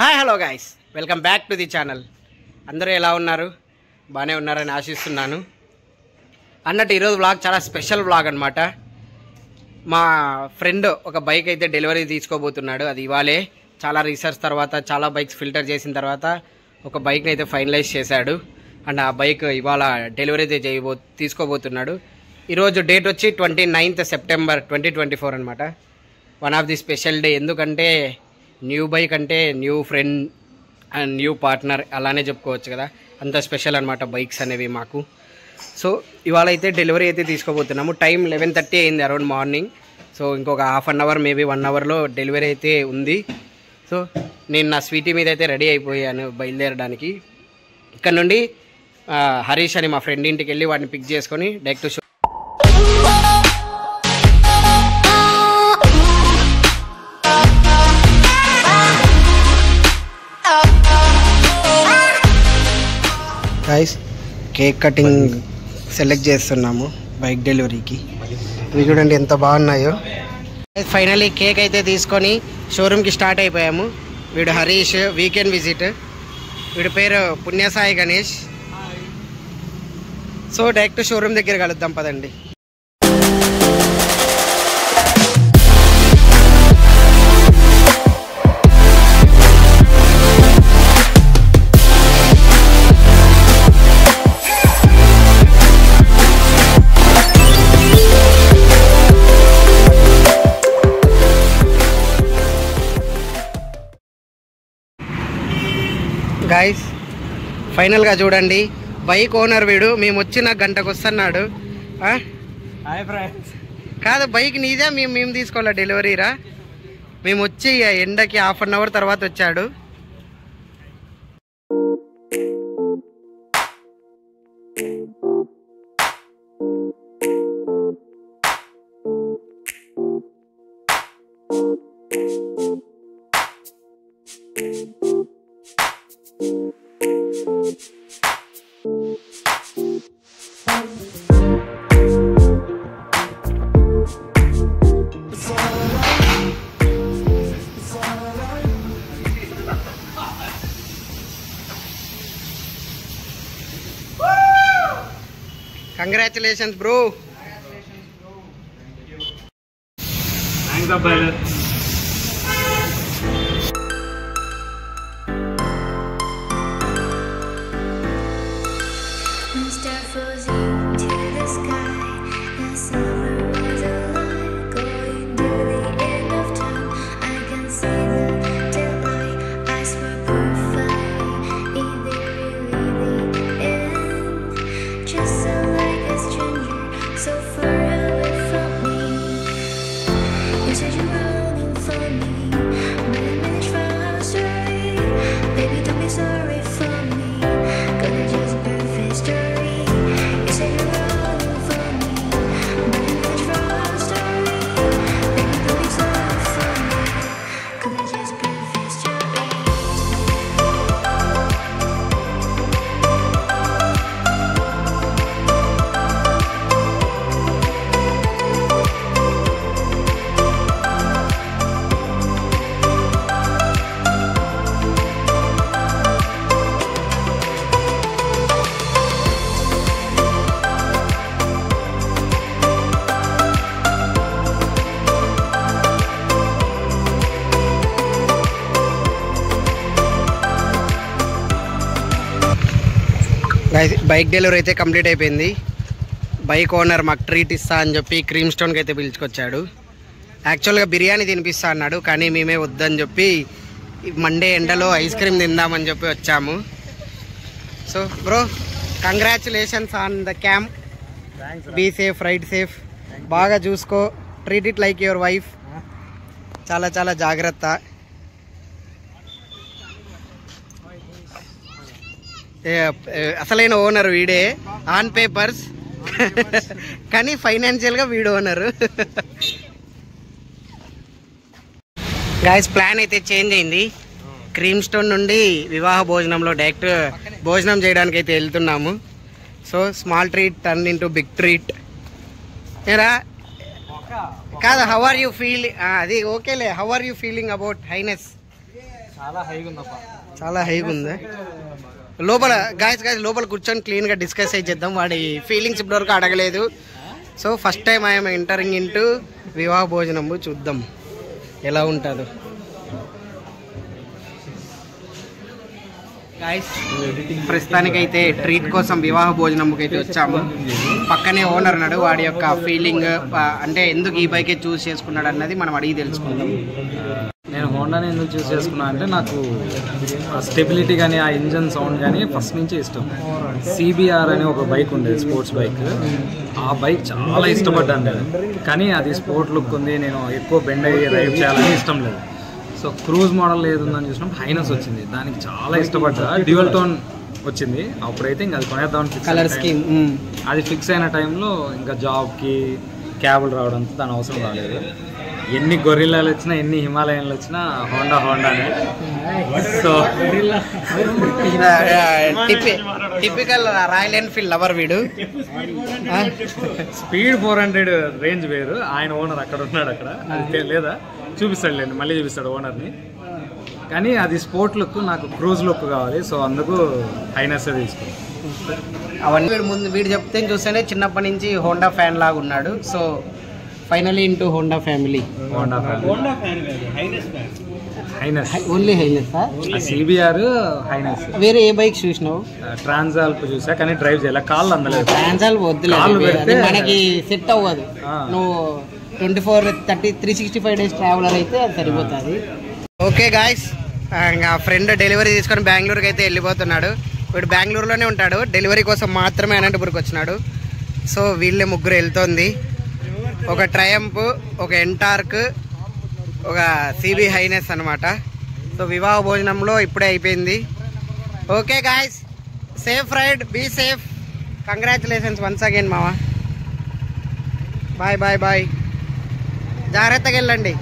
Hi hello guys, welcome back to the channel. అందరూ ఎలా ఉన్నారు? బాగానే ఉన్నారని ఆశిస్తున్నాను. అన్నట్టు ఈరోజు వ్లాగ్ చాలా స్పెషల్ వ్లాగ్ అనమాట. మా ఫ్రెండ్ ఒక బైక్ అయితే డెలివరీ తీసుకోబోతున్నాడు. అది ఇవాళే చాలా రీసెర్చ్ తర్వాత, చాలా బైక్స్ ఫిల్టర్ చేసిన తర్వాత ఒక బైక్ని అయితే ఫైనలైజ్ చేశాడు. అండ్ ఆ బైక్ ఇవాళ డెలివరీ అయితే తీసుకోబోతున్నాడు. ఈరోజు డేట్ వచ్చి 29th September 2024 అనమాట. One of the special day. ఎందుకంటే న్యూ బైక్ అంటే new friend and new partner అలానే చెప్పుకోవచ్చు కదా. అంత స్పెషల్ అనమాట బైక్స్ అనేవి మాకు. సో ఇవాళ అయితే డెలివరీ అయితే తీసుకోబోతున్నాము. టైం 11:30 అయింది అరౌండ్ మార్నింగ్. సో ఇంకొక హాఫ్ అన్ అవర్ మేబీ 1 అవర్లో డెలివరీ అయితే ఉంది. సో నేను నా స్వీటీ మీద అయితే రెడీ అయిపోయాను బయలుదేరడానికి. ఇక్కడ నుండి హరీష్ అని మా ఫ్రెండ్ ఇంటికి వెళ్ళి వాడిని పిక్ చేసుకొని direct show. Guys, cake cutting select చేస్తున్నాము బైక్ డెలివరీకి. ఇవి చూడండి ఎంత బాగున్నాయో. ఫైనల్లీ కేక్ అయితే తీసుకొని షోరూమ్కి స్టార్ట్ అయిపోయాము. వీడు హరీష్, వీకెండ్ విజిట్. వీడి పేరు పుణ్యసాయి గణేష్. సో డైరెక్ట్ షోరూమ్ దగ్గర కలుద్దాం పదండి. గైస్, ఫైనల్గా చూడండి, బైక్ ఓనర్ వీడు. మేము వచ్చిన గంటకు వస్తున్నాడు. కాదు, బైక్ నీదే, మేము తీసుకోవాలా డెలివరీరా. మేము వచ్చి ఎండకి హాఫ్ అన్ అవర్ తర్వాత వచ్చాడు. Congratulations, bro. Thanks, brother. Bike delivery అయితే కంప్లీట్ అయిపోయింది. బైక్ ఓనర్ మాకు ట్రీట్ ఇస్తా అని చెప్పి క్రీమ్ స్టోన్కి అయితే పిలుచుకొచ్చాడు. యాక్చువల్గా బిర్యానీ తినిపిస్తా అన్నాడు, కానీ మేమే వద్దని చెప్పి మండే ఎండలో ఐస్ క్రీమ్ తిందామని చెప్పి వచ్చాము. So bro, congratulations on the camp. Be safe, ride safe, బాగా చూసుకో, treat it like your wife. చాలా చాలా జాగ్రత్త. అసలైన ఓనర్ వీడే, ఆన్ పేపర్స్ కానీ ఫైనాన్షియల్గా వీడు ఓనరు. గాయస్, ప్లాన్ అయితే చేంజ్ అయింది. క్రీమ్ స్టోన్ నుండి వివాహ భోజనంలో డైరెక్ట్ భోజనం చేయడానికి అయితే వెళ్తున్నాము. So small treat turn into big treat. ఏరా కాదు, హౌ ఆర్ యూ ఫీల్? అది ఓకేలే. How are you feeling about highness? చాలా హైగా ఉందప్ప. చాలా హైగా ఉంది. లోపల గాయస్ లోపల కూర్చొని క్లీన్గా డిస్కస్ చేద్దాం. వాడి ఫీలింగ్స్ ఇప్పటివరకు అడగలేదు. So first time I'm entering into వివాహ భోజనము. చూద్దాం ఎలా ఉంటుందో. గాయస్ ప్రస్తుతానికైతే ట్రీట్ కోసం వివాహ భోజనంకి అయితే వచ్చాము. పక్కనే ఓనర్ ఉన్నాడు. వాడి యొక్క ఫీలింగ్ అంటే ఎందుకు ఈ బైకే చూస్ చేసుకున్నాడు అన్నది మనం అడిగి తెలుసుకుందాం. నేను హోండాని ఎందుకు చూస్ చేసుకున్నా అంటే నాకు ఆ స్టెబిలిటీ కానీ ఆ ఇంజన్ సౌండ్ కానీ ఫస్ట్ నుంచి ఇష్టం. సిబిఆర్ అని ఒక బైక్ ఉండేది, స్పోర్ట్స్ బైక్. ఆ బైక్ చాలా ఇష్టపడ్డాను నేను. కానీ అది స్పోర్ట్ లుక్ ఉంది, నేను ఎక్కువ బెండ్ అయ్యి రైడ్ చేయాలని ఇష్టం లేదు. సో క్రూజ్ మోడల్ ఏది ఉందని చూసినప్పుడు హైనస్ వచ్చింది. దానికి చాలా ఇష్టపడ్డా. డ్యూయల్ టోన్ వచ్చింది. అప్పుడైతే ఇంకా అది కొనేద్దామని కలర్ స్కీమ్ అది ఫిక్స్ అయిన టైంలో ఇంకా జాబ్కి క్యాబులు రావడంతో దాని అవసరం రాలేదు. ఎన్ని గొరిల్లాలు వచ్చినా ఎన్ని హిమాలయన్లు వచ్చినా హోండానే. So typical Royal Enfield lover వీడు. స్పీడ్ 400 రేంజ్ వేరు. ఆయన ఓనర్ అక్కడ ఉన్నాడు. అక్కడ అది లేదా చూపిస్తాడులేండి, మళ్ళీ చూపిస్తాడు ఓనర్ని. కానీ అది స్పోర్ట్ లుక్, నాకు క్రూజ్ లుక్ కావాలి. సో అందుకు హైనస్ తీసుకున్నాను. అవన్నీ వీడు చెప్తే చూస్తేనే చిన్నప్పటి నుంచి హోండా ఫ్యాన్ లాగా ఉన్నాడు. So finally into Honda family. Highness only highness. CBR highness. వేరే ఏ బైక్ చూసినావు? ట్రాన్సాల్ప్ చూసా కానీ డ్రైవ్ చేయాలి, కాళ్ళు అందలేదు. ట్రాన్సాల్ప్ వద్దులేదు, మనకి సెట్ అవ్వదు. నువ్వు 24, 30, 365 days ట్రావెలర్ అయితే అది సరిపోతుంది. ఓకే గాయస్, ఇంకా ఫ్రెండ్ డెలివరీ తీసుకొని బెంగళూరుకి అయితే వెళ్ళిపోతున్నాడు. వీడు బెంగళూరులోనే ఉంటాడు. డెలివరీ కోసం మాత్రమే అనంతపురికి వచ్చినాడు. సో వీళ్ళే ముగ్గురు వెళ్తోంది. ఒక ట్రయంఫ్, ఒక ఎంటార్క్, ఒక సిబి హైనెస్ అనమాట. సో వివాహ భోజనంలో ఇప్పుడే అయిపోయింది. Okay guys, safe ride, be safe. Congratulations once again మావా. Bye bye bye. జాగ్రత్తగా వెళ్ళండి.